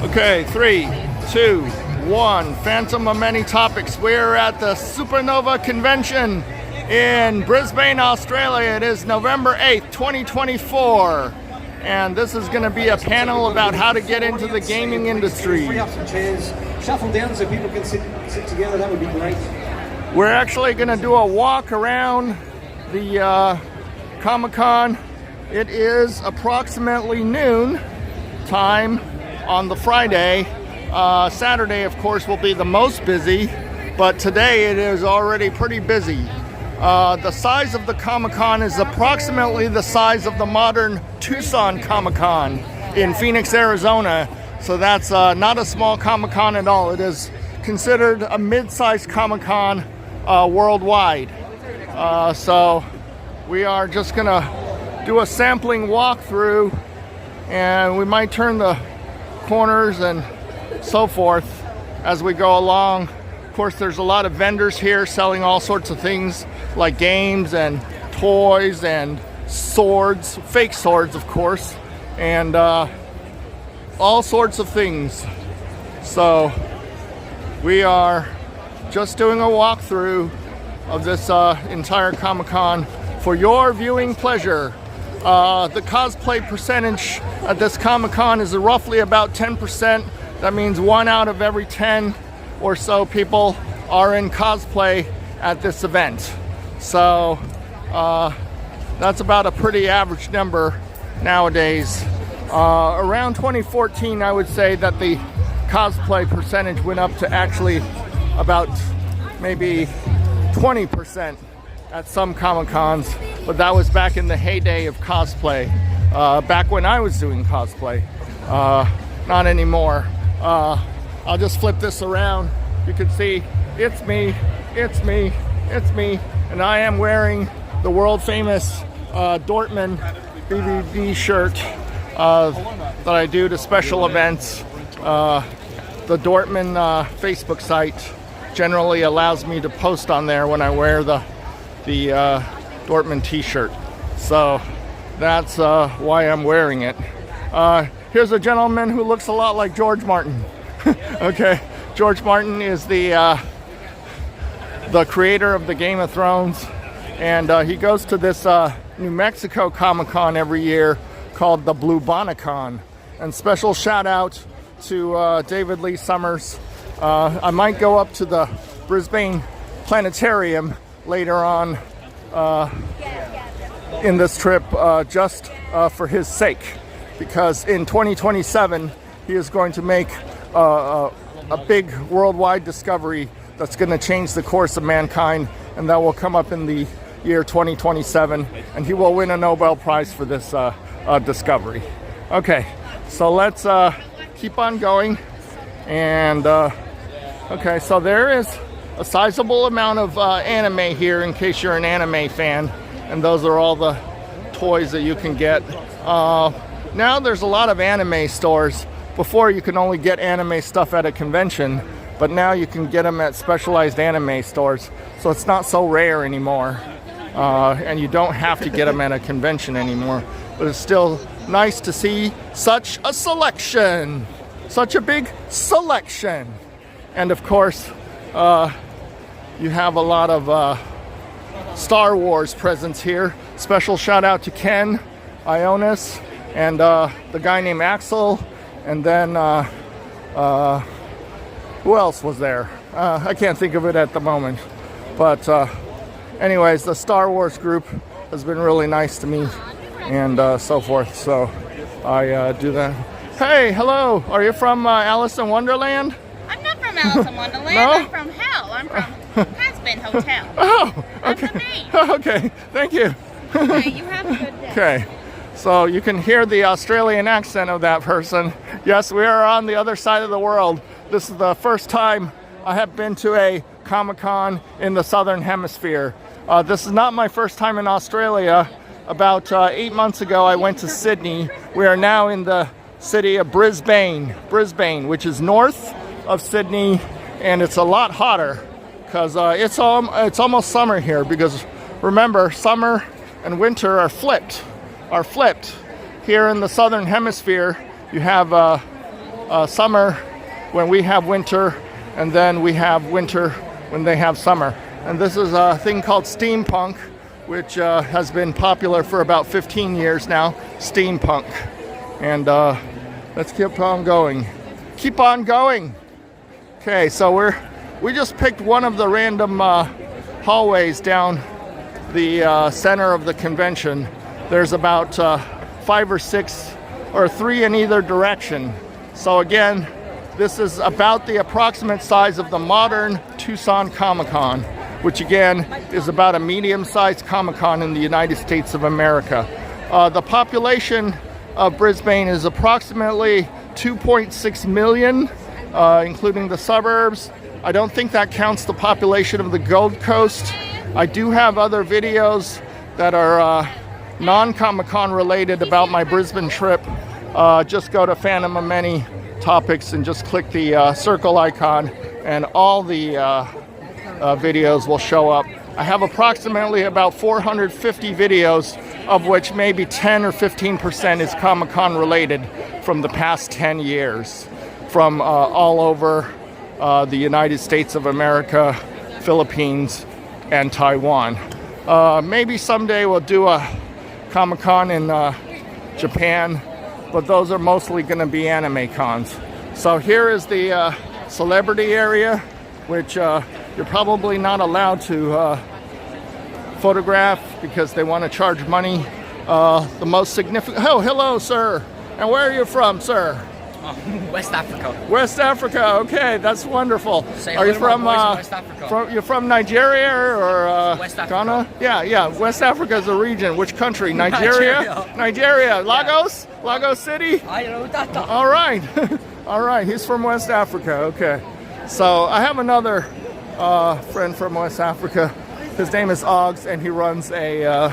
Okay, 3, 2, 1. Phantom of many topics. We're at the Supanova convention in Brisbane, Australia. It is November 8th, 2024. And this is going to be a panel about how to get into the gaming industry. Free up some chairs, shuffle down so people can sit together. That would be great. We're actually going to do a walk around the Comic-Con. It is approximately noon time on the Friday. Saturday, of course, will be the most busy, but today it is already pretty busy. The size of the Comic-Con is approximately the size of the modern Tucson Comic-Con in Phoenix, Arizona. So that's not a small Comic-Con at all. It is considered a mid-sized Comic-Con worldwide. So we are just gonna do a sampling walkthrough, and we might turn the corners and so forth as we go along. Of course, there's a lot of vendors here selling all sorts of things like games and toys and swords, fake swords, of course, and all sorts of things. So we are just doing a walkthrough of this entire Comic-Con for your viewing pleasure. The cosplay percentage at this Comic-Con is roughly about 10%. That means 1 out of every 10 or so people are in cosplay at this event. So that's about a pretty average number nowadays. Around 2014, I would say that the cosplay percentage went up to actually about maybe 20% at some Comic-Cons, but that was back in the heyday of cosplay, back when I was doing cosplay. Not anymore. I'll just flip this around. You can see it's me, it's me, it's me, and I am wearing the world famous Dortmund BBB shirt that I do to special events. The Dortmund Facebook site generally allows me to post on there when I wear the Dortmund t-shirt. So that's why I'm wearing it. Here's a gentleman who looks a lot like George Martin. Okay, George Martin is the creator of the Game of Thrones, and he goes to this New Mexico Comic-Con every year called the Blue Bonicon. And special shout out to David Lee Summers. I might go up to the Brisbane Planetarium later on in this trip just for his sake, because in 2027 he is going to make a big worldwide discovery that's going to change the course of mankind, and that will come up in the year 2027, and he will win a Nobel Prize for this discovery. Okay, so let's keep on going. And okay, so there is a sizable amount of anime here in case you're an anime fan, and those are all the toys that you can get. Now there's a lot of anime stores. Before, you can only get anime stuff at a convention, but now you can get them at specialized anime stores, so it's not so rare anymore, and you don't have to get them at a convention anymore. But it's still nice to see such a selection, such a big selection. And of course, you have a lot of Star Wars presence here. Special shout out to Ken, Ionis, and the guy named Axel, and then who else was there? I can't think of it at the moment. But anyways, the Star Wars group has been really nice to me, and so forth. So I do that. Hey, hello. Are you from Alice in Wonderland? I'm not from Alice in Wonderland. No? I'm from hell. I'm from Has-Been Hotel. Oh, okay. That's me. Okay, thank you. Okay, you have a good day. Okay, so you can hear the Australian accent of that person. Yes, we are on the other side of the world. This is the first time I have been to a Comic-Con in the Southern Hemisphere. This is not my first time in Australia. About 8 months ago, I went to Sydney. We are now in the city of Brisbane, which is north of Sydney, and it's a lot hotter because it's almost summer here. Because remember, summer and winter are flipped. Here in the Southern Hemisphere, you have summer when we have winter, and then we have winter when they have summer. And this is a thing called steampunk, which has been popular for about 15 years now. Steampunk. And let's keep on going. Keep on going. Okay, so we just picked one of the random hallways down the center of the convention. There's about 5 or 6 or 3 in either direction. So again, this is about the approximate size of the modern Tucson Comic-Con, which again is about a medium-sized Comic-Con in the United States of America. The population of Brisbane is approximately 2.6 million, including the suburbs. I don't think that counts the population of the Gold Coast. I do have other videos that are non-Comic-Con related about my Brisbane trip. Just go to Phantom of Many Topics and just click the circle icon, and all the videos will show up. I have approximately about 450 videos, of which maybe 10 or 15% is Comic-Con related from the past 10 years, from all over the United States of America, Philippines, and Taiwan. Maybe someday we'll do a Comic-Con in Japan, but those are mostly going to be anime cons. So here is the celebrity area, which you're probably not allowed to photograph because they want to charge money. The most significant... Oh, hello, sir. And where are you from, sir? West Africa. West Africa. Okay, that's wonderful. Say are you hello to from, my boys in West Africa. you're from Nigeria or West Africa. Ghana? Yeah. West Africa is a region. Which country? Nigeria? Nigeria. Lagos? Yeah. Lagos City? I know that. All right. All right. He's from West Africa. Okay. So I have another friend from West Africa. His name is Oggs, and he runs a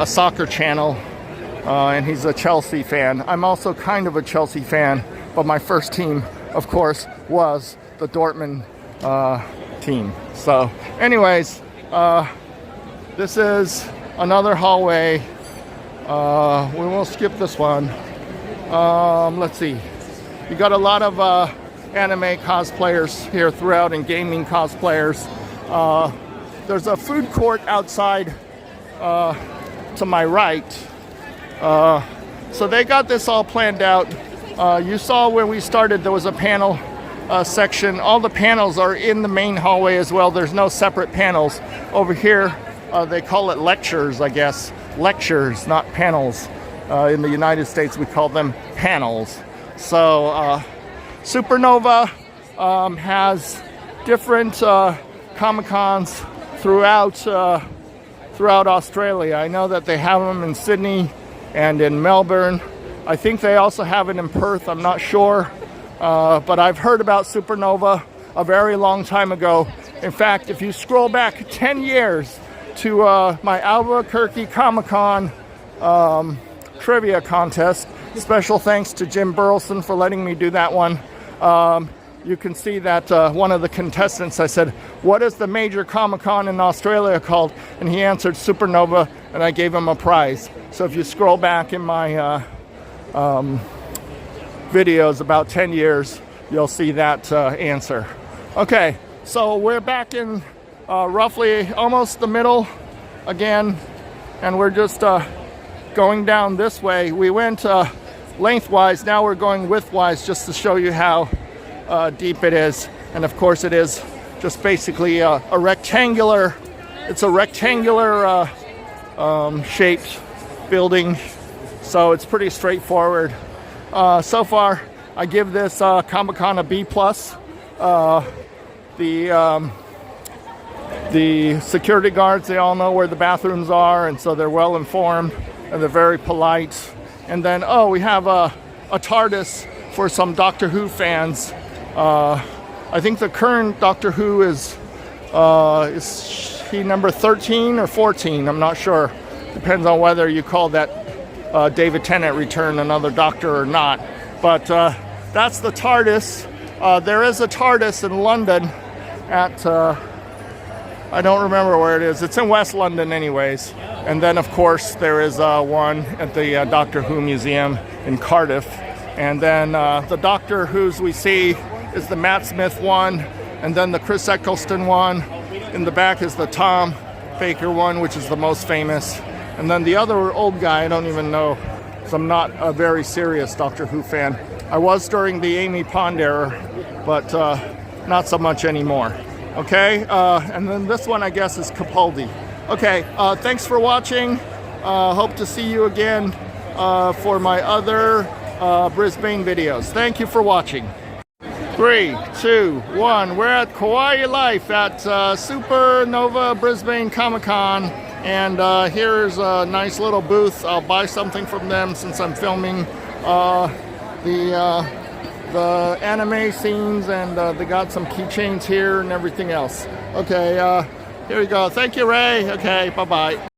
soccer channel. And he's a Chelsea fan. I'm also kind of a Chelsea fan, but my first team, of course, was the Dortmund team. So anyways, this is another hallway. We will skip this one. Let's see. You got a lot of anime cosplayers here throughout, and gaming cosplayers. There's a food court outside to my right. So they got this all planned out. You saw when we started there was a panel section. All the panels are in the main hallway as well. There's no separate panels. Over here, they call it lectures, I guess. Lectures, not panels. In the United States, we call them panels. So Supanova has different Comic-Cons throughout Australia. I know that they have them in Sydney and in Melbourne. I think they also have it in Perth, I'm not sure. But I've heard about Supanova a very long time ago. In fact, if you scroll back 10 years to my Albuquerque Comic-Con trivia contest, special thanks to Jim Burleson for letting me do that one. You can see that one of the contestants, I said, what is the major Comic-Con in Australia called? And he answered Supanova, and I gave him a prize. So if you scroll back in my videos about 10 years, you'll see that answer. Okay, so we're back in roughly almost the middle again, and we're just going down this way. We went lengthwise, now we're going widthwise just to show you how deep it is. And of course it is just basically a rectangular, it's a rectangular shaped building, so it's pretty straightforward. So far I give this Comic-Con a B+. The security guards, they all know where the bathrooms are, and so they're well informed and they're very polite. And then we have a TARDIS for some Doctor Who fans. I think the current Doctor Who is he number 13 or 14? I'm not sure. Depends on whether you call that David Tennant Return another Doctor or not. But that's the TARDIS. There is a TARDIS in London at, I don't remember where it is. It's in West London anyways. And then of course there is one at the Doctor Who Museum in Cardiff. And then the Doctor Who's we see is the Matt Smith one, and then the Chris Eccleston one. In the back is the Tom Baker one, which is the most famous. And then the other old guy, I don't even know, because I'm not a very serious Doctor Who fan. I was during the Amy Pond era, but not so much anymore. Okay, and then this one I guess is Capaldi. Okay, thanks for watching. Hope to see you again for my other Brisbane videos. Thank you for watching. 3, 2, 1. We're at Kawaii Life at Supanova Brisbane Comic-Con, and here's a nice little booth. I'll buy something from them since I'm filming the anime scenes, and they got some keychains here and everything else. Okay, here we go. Thank you, Ray. Okay, bye-bye.